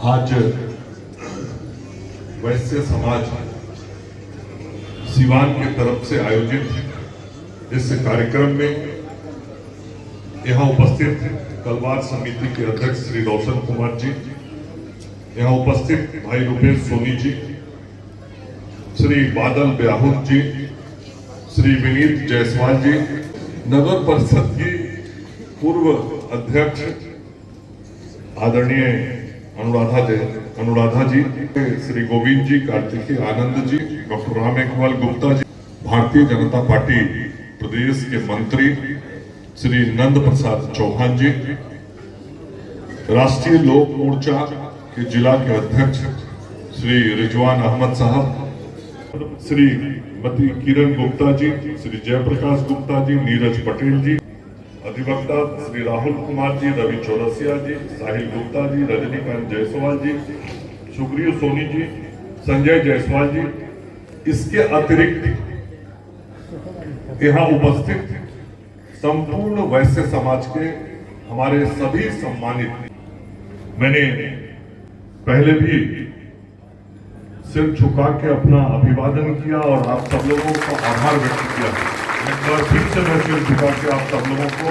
आज वैश्य समाज सिवान की तरफ से आयोजित इस कार्यक्रम में यहाँ उपस्थित कलवार समिति के अध्यक्ष श्री रोशन कुमार जी, यहाँ उपस्थित भाई रुपेश सोनी जी, श्री बादल ब्याहुर जी, श्री विनीत जायसवाल जी, नगर परिषद की पूर्व अध्यक्ष आदरणीय अनुराधा जी, श्री गोविंद जी, कार्तिकेय आनंद जी, डॉक्टर राम एकवाल गुप्ता जी, भारतीय जनता पार्टी प्रदेश के मंत्री श्री नंद प्रसाद चौहान जी, राष्ट्रीय लोक मोर्चा के जिला के अध्यक्ष श्री रिजवान अहमद साहब, श्री मती किरण गुप्ता जी, श्री जयप्रकाश गुप्ता जी, नीरज पटेल जी, अधिवक्ता श्री राहुल कुमार जी, रवि चौरसिया जी, साहिल गुप्ता जी, रजनीकांत जायसवाल जी, सुग्रीव सोनी जी, संजय जायसवाल जी, इसके अतिरिक्त यहाँ उपस्थित संपूर्ण वैश्य समाज के हमारे सभी सम्मानित, मैंने पहले भी सिर झुका के अपना अभिवादन किया और आप सब लोगों का आभार व्यक्त किया। एक बार फिर से मैं सिर झुका के आप सब लोगों को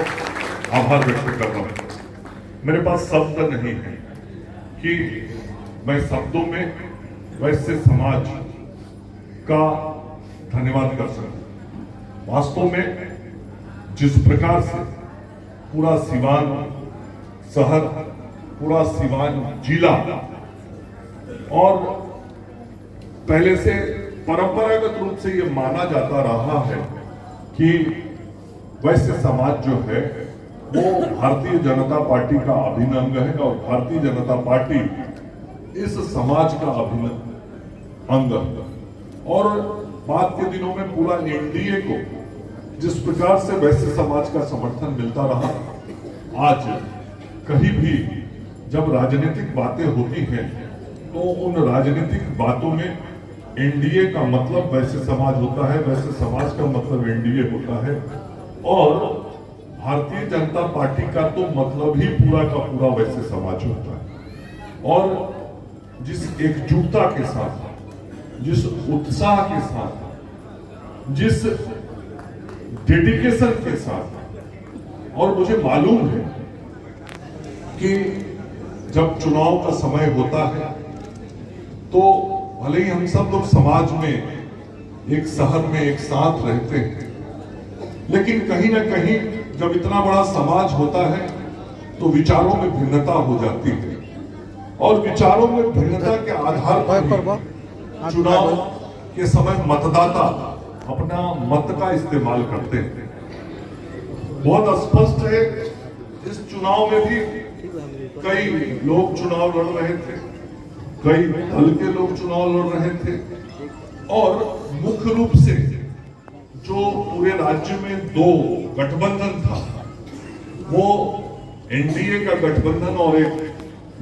आभार व्यक्त कर रहा हूं। मेरे पास शब्द नहीं है कि मैं शब्दों में वैश्य समाज का धन्यवाद कर सकूं। वास्तव में जिस प्रकार से पूरा सिवान शहर, पूरा सिवान जिला और पहले से परंपरागत रूप से ये माना जाता रहा है कि वैश्य समाज जो है वो भारतीय जनता पार्टी का अभिन्न अंग है और भारतीय जनता पार्टी इस समाज का अभिन्न अंग है। और बाद के दिनों में पूरा एनडीए को जिस प्रकार से वैश्य समाज का समर्थन मिलता रहा, आज कहीं भी जब राजनीतिक बातें होती हैं तो उन राजनीतिक बातों में एनडीए का मतलब वैश्य समाज होता है, वैश्य समाज का मतलब एनडीए होता है और भारतीय जनता पार्टी का तो मतलब ही पूरा का पूरा वैश्य समाज होता है। और जिस एकजुटता के साथ, जिस उत्साह के साथ, जिस डेडिकेशन के साथ, और मुझे मालूम है कि जब चुनाव का समय होता है तो भले ही हम सब लोग समाज में एक शहर में एक साथ रहते हैं, लेकिन कहीं ना कहीं जब इतना बड़ा समाज होता है तो विचारों में भिन्नता हो जाती है और विचारों में भिन्नता के आधार पर चुनाव के समय मतदाता अपना मत का इस्तेमाल करते हैं। बहुत स्पष्ट है, इस चुनाव में भी कई लोग चुनाव लड़ रहे थे, कई दल के लोग चुनाव लड़ रहे थे और मुख्य रूप से जो पूरे राज्य में दो गठबंधन था, वो एनडीए का गठबंधन और एक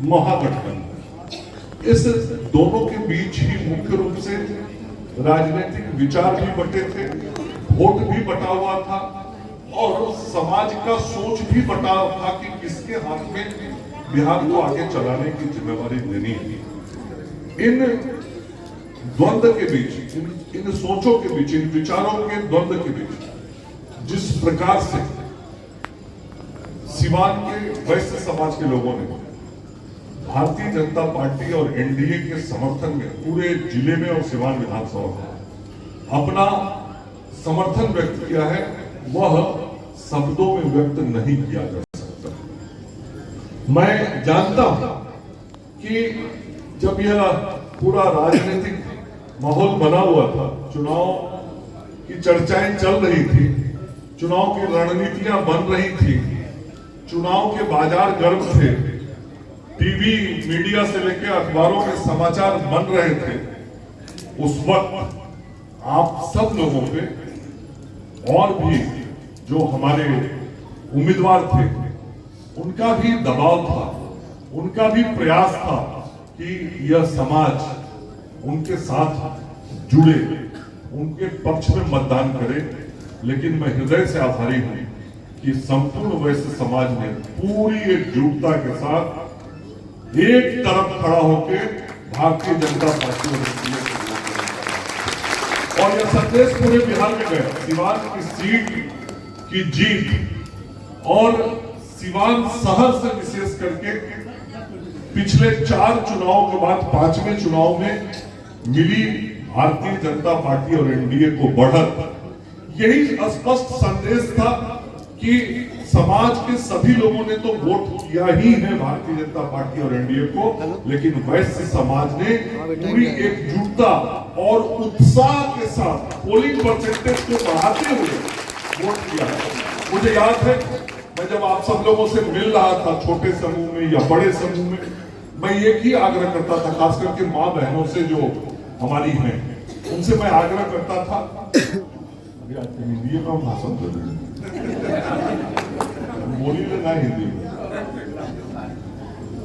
महागठबंधन। इस दोनों के बीच ही मुख्य रूप से राजनीतिक विचार भी बटे थे, वोट भी बटा हुआ था और समाज का सोच भी बटा था कि किसके हाथ में बिहार को आगे चलाने की जिम्मेवारी देनी है। इन द्वंद्व के बीच, इन सोचों के बीच, इन विचारों के द्वंद्व के बीच जिस प्रकार से सिवान के वैश्य समाज के लोगों ने भारतीय जनता पार्टी और एनडीए के समर्थन में पूरे जिले में और सिवान विधानसभा में अपना समर्थन व्यक्त किया है, वह शब्दों में व्यक्त नहीं किया जा सकता। मैं जानता हूं कि जब यह पूरा राजनीतिक माहौल बना हुआ था, चुनाव की चर्चाएं चल रही थी, चुनाव की रणनीतियां बन रही थी, चुनाव के बाजार गर्म थे, टीवी मीडिया से लेकर अखबारों में समाचार बन रहे थे, उस वक्त आप सब लोगों पे और भी जो हमारे उम्मीदवार थे उनका भी दबाव था, उनका भी प्रयास था कि यह समाज उनके साथ जुड़े, उनके पक्ष में मतदान करे। लेकिन मैं हृदय से आभारी हूं कि संपूर्ण वैश्य समाज ने पूरी एकजुटता के साथ एक तरफ खड़ा होकर भारतीय जनता पार्टी और एनडीए को वोट करेंगे। और यह संदेश पूरे बिहार में गया। सिवान की सीट की जीत और सिवान शहर से विशेष करके पिछले 4 चुनाव के बाद 5वें चुनाव में मिली भारतीय जनता पार्टी और एनडीए को बढ़त, यही स्पष्ट संदेश था कि समाज के सभी लोगों ने तो वोट किया ही है भारतीय जनता पार्टी और एनडीए को, लेकिन वैश्य समाज ने पूरी एकजुटता और उत्साह के साथ पोलिंग परसेंटेज को बढ़ाते हुए वोट किया है। मुझे याद है, मैं जब आप सब लोगों से मिल रहा था, छोटे समूह में या बड़े समूह में, मैं एक ही आग्रह करता था, खास करके माँ बहनों से जो हमारी हैं, उनसे मैं आग्रह करता था, अभी आज हिंदी में भाषण दे रहे बोली तो ना हिंदी में,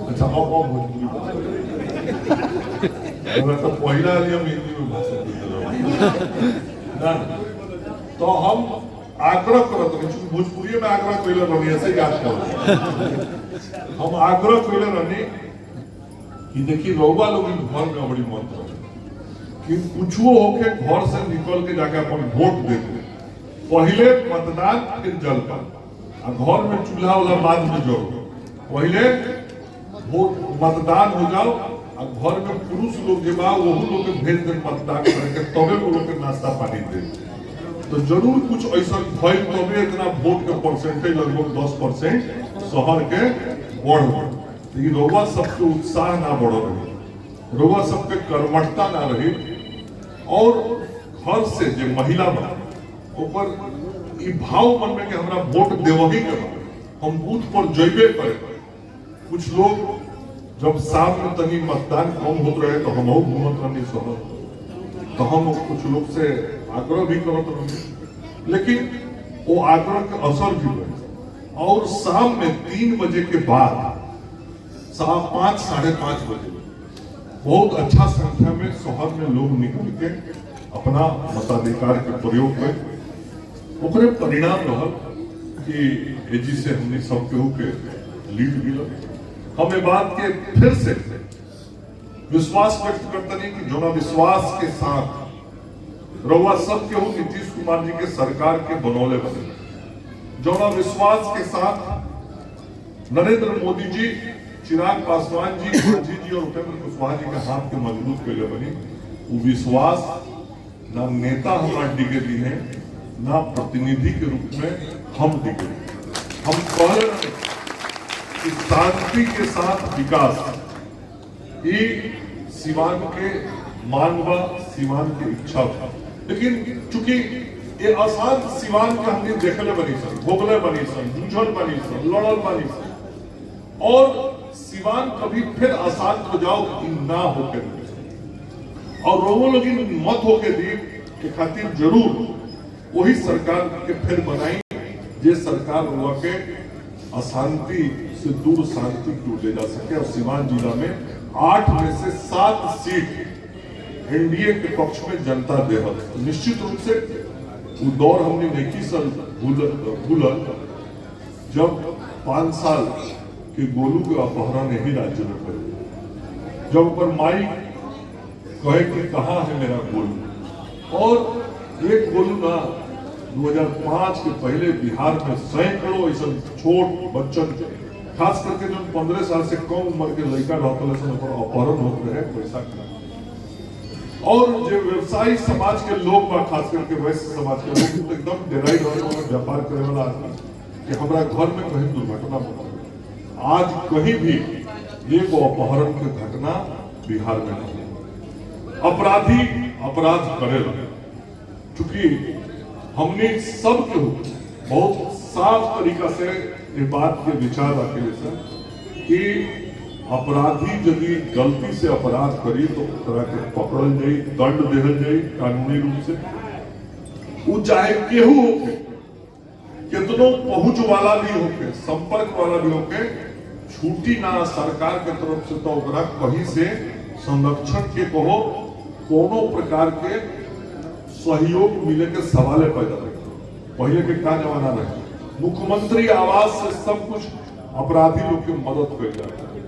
अच्छा अब भोजपुरी तो पहला हम हिंदी में भाषण देते रहो। तो हम आग्रह करते हैं, भोजपुरी में आग्रह कैले रहनी, ऐसे याद करो, हम आग्रह कैले रहनी कि देखिए रउआ लोग घर में बड़ी मत रहे कि कुछ होके घर से निकल के जाके अपन वोट देते, पहले मतदान फिर जलपान, घर में चूल्हा वाला बाद में जोड़ो, पहले वोट मतदान हो जाओ, घर में पुरुष लोग जो बा वो लोग भेज दे मतदान करके, तबे वो लोग के नाश्ता पानी दे। तो जरूर कुछ ऐसा भइल, तबे इतना वोट के परसेंटेज लगभग 10% शहर के बढ़ गए। लेकिन रउआ सबके उत्साह ना बढ़ रही, रउआ सबके कर्मठता ना रही, और घर से जो महिला बा ऊपर ई भाव मन में कि हमरा वोट देवही के बा, हम बूथ पर जइबे करे। कुछ लोग जब शाम में तनी मतदान कम होत रहे तो हम घूमत रहनी शहर, तो हम कुछ लोग से आग्रह भी करत रहे, लेकिन वो आग्रह के असर भी हुए। और शाम में 3 बजे के बाद 5 साढ़े 5 बजे बहुत अच्छा संख्या में शहर में लोग निकल के अपना मताधिकार के प्रयोग में, ओकरे परिणाम रहल कि एजी से हमने सब केहू के लीड मिला। हम ये बात के फिर से विश्वास व्यक्त करते नहीं कि जोना विश्वास के साथ रउआ सब केहू नीतीश कुमार जी के सरकार के बनौले बने, जोना विश्वास के साथ नरेंद्र मोदी जी, चिराग पासवान जी, गांधी जी और उपेंद्र कुशवाहा जी के हाथ के मजबूत कैले बनी, वो विश्वास ना नेता हमारे डिगे दी है, ना प्रतिनिधि के रूप में हम डिगे। हम कह रहे हैं कि शांति के साथ विकास, ये सिवान के मानवा, सिवान की इच्छा था। लेकिन चूंकि ये अशांत सिवान के हमने देखले बनी सन, भोगले बनी सन, जूझल बनी सन, लड़ल बनी सन, और सिवान कभी फिर अशांत हो जाओ ना होके, और रोगो लोग मत होके दी के खातिर जरूर वही सरकार के फिर बनाई, जे सरकार हुआ के अशांति से दूर शांति की ले जा सके। और सिवान जिला में 8 में से 7 सीट एनडीए के पक्ष में जनता देहल। निश्चित रूप से वो दौर हमने नहीं सल भूलल जब 5 साल के गोलू के अपहरण ही राज्य में करे, जब ऊपर माई कहे कि कहाँ है मेरा गोलू, और एक गोलू ना 2005 के पहले बिहार में सैकड़ों ऐसा छोट बच्चन, खास करके जो 15 साल से कम उम्र के लड़का रहते अपहरण होते रहे पैसा का। और जो व्यवसायी समाज के लोग बा, खास करके वैश्य समाज के लोग तो एकदम डेराई रहे, व्यापार करे वाला आदमी कि हमारा घर में कहीं दुर्घटना होता, आज कहीं भी एक अपहरण की घटना बिहार में नहीं। अपराधी अपराध करेगा, चूंकि हमने सब के बहुत साफ तरीका से ये बात के विचार रखे कि अपराधी यदि गलती से अपराध करी तो तरह के पकड़ल जाये, दंड देहल जाये कानूनी रूप से। वो चाहे केहू होके, कितनो पहुंच वाला भी होके, संपर्क वाला भी होके, छूटी ना सरकार के तरफ से, तो कहीं से संरक्षण के कहो कोनो प्रकार के सहयोग मिले के सवाल पैदा रहे। पहले के क्या जमाना रहे, मुख्यमंत्री आवास से सब कुछ अपराधी लोग की मदद कर जाता है।